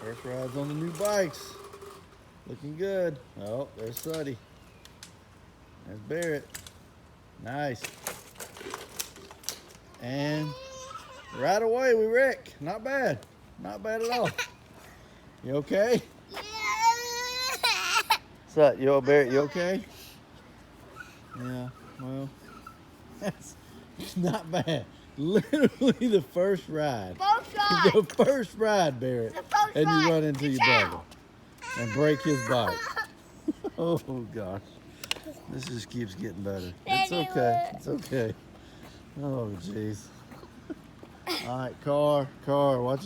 First rides on the new bikes. Looking good. Oh, there's Suddy. There's Barrett. Nice. And right away we wreck. Not bad. Not bad at all. You okay? Sut, you all Barrett, you okay? Yeah, well, that's not bad. Literally the first ride. First ride. The first ride, Barrett. And you run into your brother and break his bike. Oh gosh. This just keeps getting better. It's okay. It's okay. Oh jeez. All right, car, watch